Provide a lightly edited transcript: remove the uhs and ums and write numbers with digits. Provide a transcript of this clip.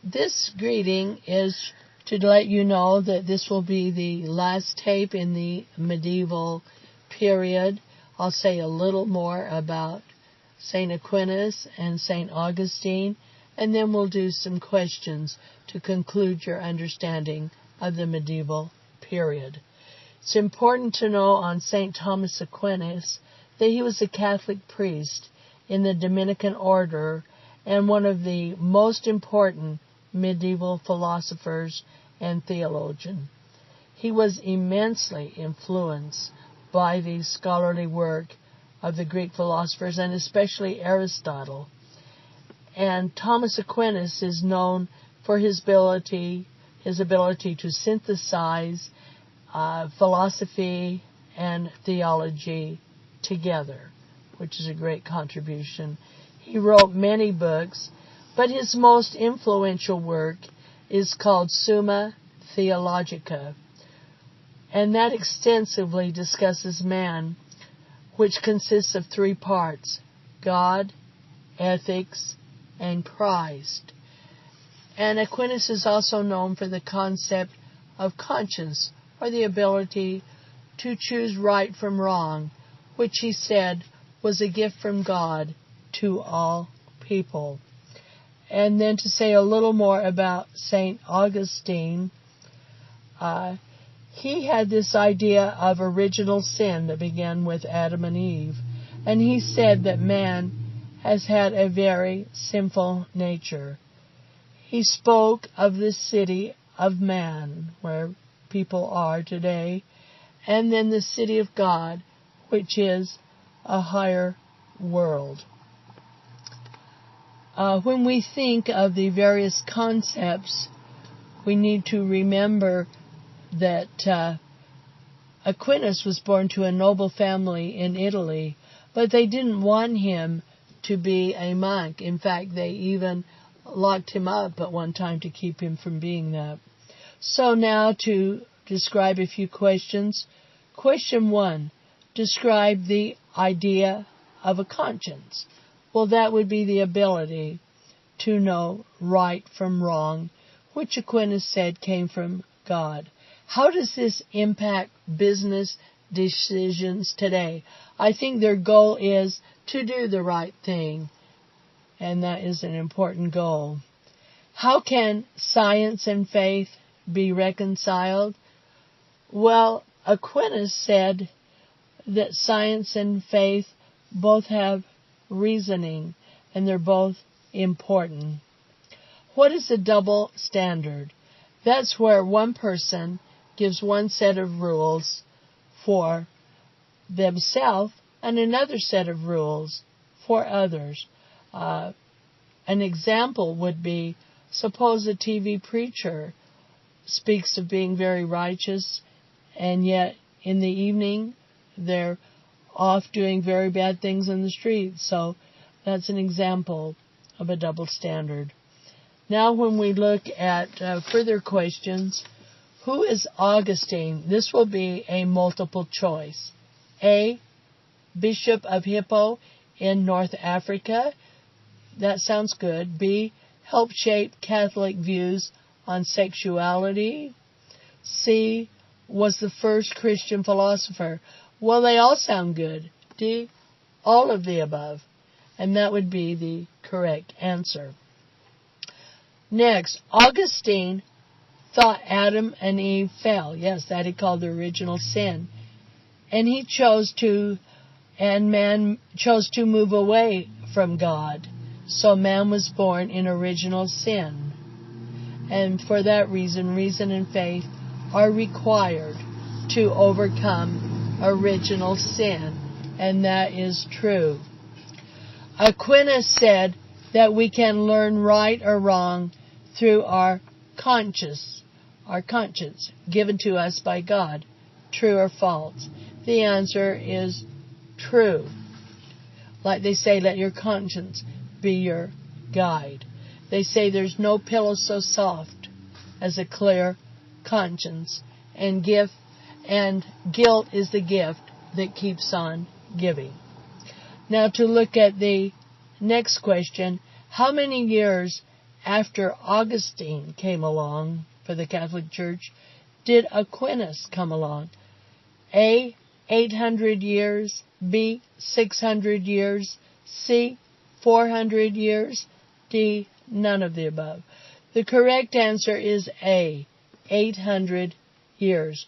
This greeting is to let you know that this will be the last tape in the medieval period. I'll say a little more about St. Aquinas and St. Augustine, and then we'll do some questions to conclude your understanding of the medieval period. It's important to know on St. Thomas Aquinas that he was a Catholic priest in the Dominican order and one of the most important medieval philosophers and theologians. He was immensely influenced by the scholarly work of the Greek philosophers, and especially Aristotle. And Thomas Aquinas is known for his ability to synthesize philosophy and theology together, which is a great contribution. He wrote many books, but his most influential work is called Summa Theologica, and that extensively discusses man, which consists of three parts: God, ethics, and Christ. And Aquinas is also known for the concept of conscience, or the ability to choose right from wrong, which he said was a gift from God to all people. And then to say a little more about St. Augustine, he had this idea of original sin that began with Adam and Eve. And he said that man has had a very sinful nature. He spoke of the city of man, where people are today, and then the city of God, which is a higher world. When we think of the various concepts, we need to remember that Aquinas was born to a noble family in Italy, but they didn't want him to be a monk. In fact, they even locked him up at one time to keep him from being that. So now to describe a few questions. Question 1, describe the idea of a conscience. Well, that would be the ability to know right from wrong, which Aquinas said came from God. How does this impact business decisions today? I think their goal is to do the right thing, and that is an important goal. How can science and faith be reconciled? Well, Aquinas said that science and faith both have reasoning, and they're both important. What is a double standard? That's where one person gives one set of rules for themselves and another set of rules for others. An example would be, suppose a TV preacher speaks of being very righteous, and yet in the evening they're off doing very bad things in the street. So that's an example of a double standard. Now when we look at further questions, who is Augustine? This will be a multiple choice. A, Bishop of Hippo in North Africa. That sounds good. B, helped shape Catholic views on sexuality. C, was the first Christian philosopher. Well, they all sound good. D, all of the above. And that would be the correct answer. Next, Augustine thought Adam and Eve fell. Yes, that he called the original sin. And man chose to move away from God. So man was born in original sin. And for that reason and faith are required to overcome original sin. And that is true. Aquinas said that we can learn right or wrong through our conscience given to us by God. True or false? The answer is true. Like they say, let your conscience be your guide. They say there's no pillow so soft as a clear conscience, and guilt is the gift that keeps on giving. Now to look at the next question, how many years after Augustine came along for the Catholic Church did Aquinas come along? A, 800 years, B, 600 years, C, 400 years, D, none of the above. The correct answer is A, 800 years.